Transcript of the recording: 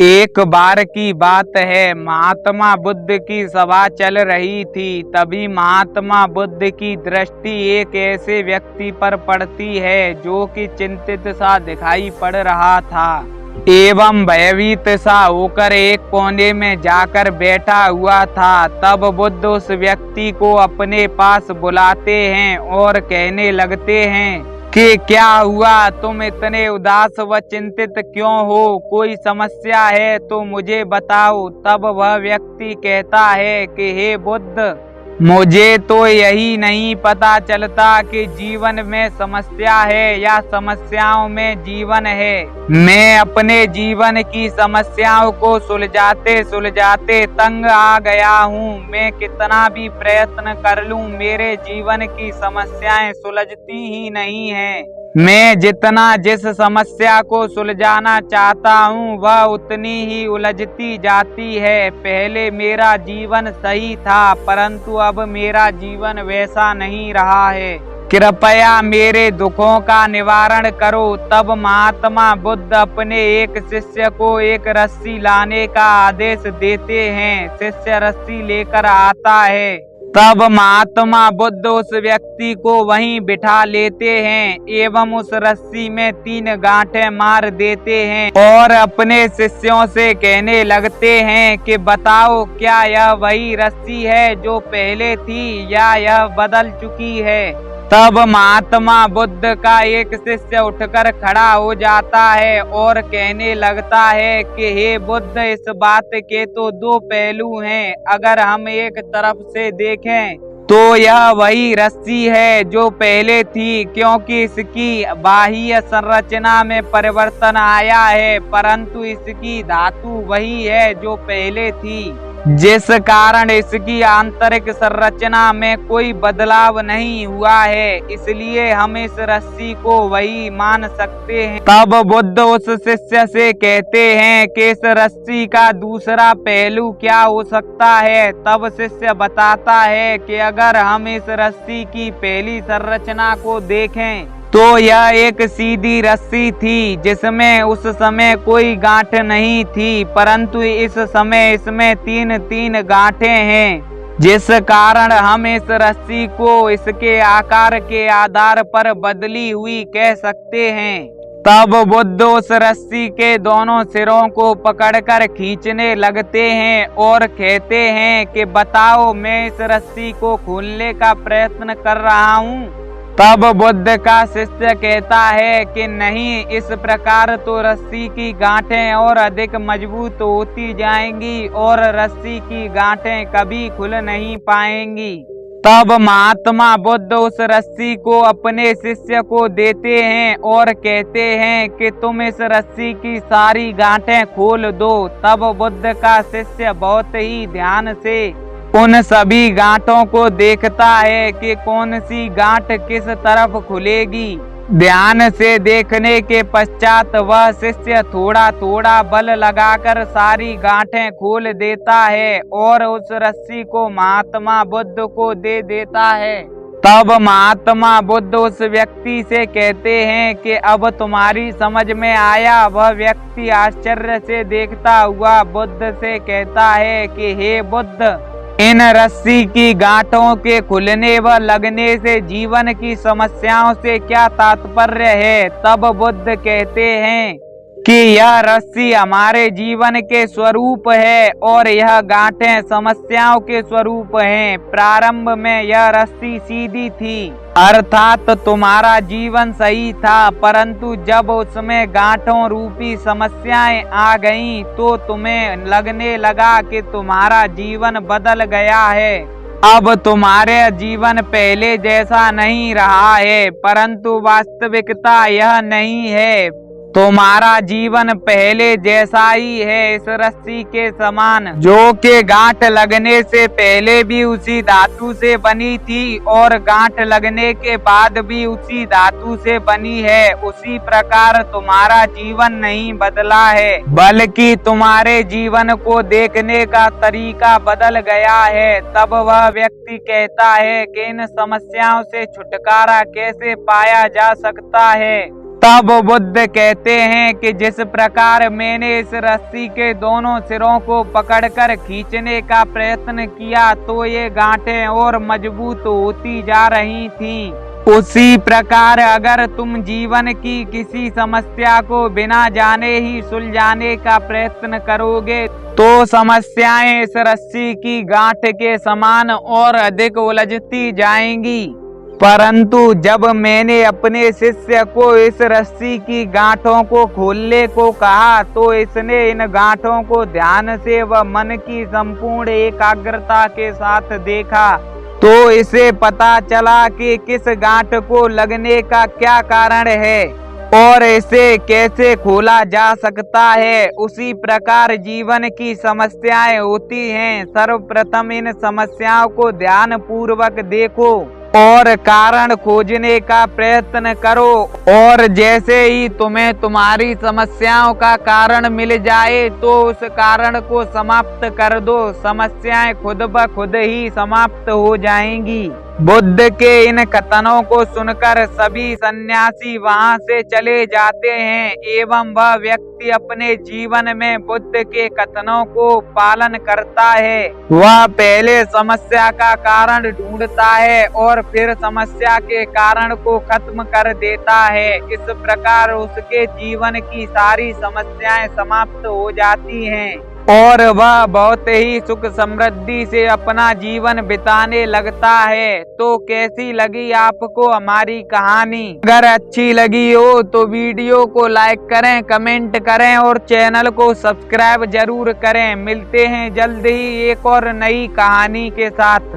एक बार की बात है, महात्मा बुद्ध की सभा चल रही थी। तभी महात्मा बुद्ध की दृष्टि एक ऐसे व्यक्ति पर पड़ती है जो कि चिंतित सा दिखाई पड़ रहा था एवं भयभीत सा होकर एक कोने में जाकर बैठा हुआ था। तब बुद्ध उस व्यक्ति को अपने पास बुलाते हैं और कहने लगते हैं कि क्या हुआ, तुम इतने उदास व चिंतित क्यों हो? कोई समस्या है तो मुझे बताओ। तब वह व्यक्ति कहता है कि हे बुद्ध, मुझे तो यही नहीं पता चलता कि जीवन में समस्या है या समस्याओं में जीवन है। मैं अपने जीवन की समस्याओं को सुलझाते सुलझाते तंग आ गया हूँ। मैं कितना भी प्रयत्न कर लूँ, मेरे जीवन की समस्याएं सुलझती ही नहीं है। मैं जिस समस्या को सुलझाना चाहता हूँ वह उतनी ही उलझती जाती है। पहले मेरा जीवन सही था, परंतु अब मेरा जीवन वैसा नहीं रहा है। कृपया मेरे दुखों का निवारण करो। तब महात्मा बुद्ध अपने एक शिष्य को एक रस्सी लाने का आदेश देते हैं। शिष्य रस्सी लेकर आता है। तब महात्मा बुद्ध उस व्यक्ति को वहीं बिठा लेते हैं एवं उस रस्सी में 3 गांठें मार देते हैं और अपने शिष्यों से कहने लगते हैं कि बताओ, क्या यह वही रस्सी है जो पहले थी या यह बदल चुकी है? तब महात्मा बुद्ध का एक शिष्य उठकर खड़ा हो जाता है और कहने लगता है कि हे बुद्ध, इस बात के तो 2 पहलू हैं। अगर हम एक तरफ से देखें तो यह वही रस्सी है जो पहले थी, क्योंकि इसकी बाह्य संरचना में परिवर्तन आया है, परंतु इसकी धातु वही है जो पहले थी, जिस कारण इसकी आंतरिक संरचना में कोई बदलाव नहीं हुआ है। इसलिए हम इस रस्सी को वही मान सकते हैं। तब बुद्ध उस शिष्य से कहते हैं कि इस रस्सी का दूसरा पहलू क्या हो सकता है? तब शिष्य बताता है कि अगर हम इस रस्सी की पहली संरचना को देखें तो यह एक सीधी रस्सी थी जिसमें उस समय कोई गांठ नहीं थी, परंतु इस समय इसमें 3-3 गांठें हैं, जिस कारण हम इस रस्सी को इसके आकार के आधार पर बदली हुई कह सकते हैं। तब बुद्ध उस रस्सी के दोनों सिरों को पकड़कर खींचने लगते हैं और कहते हैं कि बताओ, मैं इस रस्सी को खोलने का प्रयत्न कर रहा हूँ। तब बुद्ध का शिष्य कहता है कि नहीं, इस प्रकार तो रस्सी की गांठें और अधिक मजबूत होती जाएंगी और रस्सी की गांठें कभी खुल नहीं पाएंगी। तब महात्मा बुद्ध उस रस्सी को अपने शिष्य को देते हैं और कहते हैं कि तुम इस रस्सी की सारी गांठें खोल दो। तब बुद्ध का शिष्य बहुत ही ध्यान से उन सभी गांठों को देखता है कि कौन सी गांठ किस तरफ खुलेगी। ध्यान से देखने के पश्चात वह शिष्य थोड़ा थोड़ा बल लगाकर सारी गांठें खोल देता है और उस रस्सी को महात्मा बुद्ध को दे देता है। तब महात्मा बुद्ध उस व्यक्ति से कहते हैं कि अब तुम्हारी समझ में आया? वह व्यक्ति आश्चर्य से देखता हुआ बुद्ध से कहता है कि हे बुद्ध, इन रस्सी की गांठों के खुलने व लगने से जीवन की समस्याओं से क्या तात्पर्य है? तब बुद्ध कहते हैं कि यह रस्सी हमारे जीवन के स्वरूप है और यह गांठें समस्याओं के स्वरूप हैं। प्रारंभ में यह रस्सी सीधी थी, अर्थात तुम्हारा जीवन सही था, परंतु जब उसमें गांठों रूपी समस्याएं आ गईं तो तुम्हें लगने लगा कि तुम्हारा जीवन बदल गया है। अब तुम्हारे जीवन पहले जैसा नहीं रहा है, परंतु वास्तविकता यह नहीं है। तुम्हारा जीवन पहले जैसा ही है, इस रस्सी के समान, जो कि गांठ लगने से पहले भी उसी धातु से बनी थी और गांठ लगने के बाद भी उसी धातु से बनी है। उसी प्रकार तुम्हारा जीवन नहीं बदला है, बल्कि तुम्हारे जीवन को देखने का तरीका बदल गया है। तब वह व्यक्ति कहता है कि इन समस्याओं से छुटकारा कैसे पाया जा सकता है? तब बुद्ध कहते हैं कि जिस प्रकार मैंने इस रस्सी के दोनों सिरों को पकड़कर खींचने का प्रयत्न किया तो ये गांठें और मजबूत होती जा रही थीं, उसी प्रकार अगर तुम जीवन की किसी समस्या को बिना जाने ही सुलझाने का प्रयत्न करोगे तो समस्याएं इस रस्सी की गांठ के समान और अधिक उलझती जाएंगी। परंतु जब मैंने अपने शिष्य को इस रस्सी की गांठों को खोलने को कहा तो इसने इन गांठों को ध्यान से व मन की संपूर्ण एकाग्रता के साथ देखा तो इसे पता चला कि किस गांठ को लगने का क्या कारण है और इसे कैसे खोला जा सकता है। उसी प्रकार जीवन की समस्याएं होती हैं। सर्वप्रथम इन समस्याओं को ध्यान पूर्वक देखो और कारण खोजने का प्रयत्न करो और जैसे ही तुम्हें तुम्हारी समस्याओं का कारण मिल जाए तो उस कारण को समाप्त कर दो। समस्याएं खुद ब खुद ही समाप्त हो जाएंगी। बुद्ध के इन कथनों को सुनकर सभी सन्यासी वहां से चले जाते हैं एवं वह व्यक्ति अपने जीवन में बुद्ध के कथनों को पालन करता है। वह पहले समस्या का कारण ढूंढता है और फिर समस्या के कारण को खत्म कर देता है। इस प्रकार उसके जीवन की सारी समस्याएं समाप्त हो जाती हैं और वह बहुत ही सुख समृद्धि से अपना जीवन बिताने लगता है। तो कैसी लगी आपको हमारी कहानी? अगर अच्छी लगी हो तो वीडियो को लाइक करें, कमेंट करें और चैनल को सब्सक्राइब जरूर करें। मिलते हैं जल्द ही एक और नई कहानी के साथ।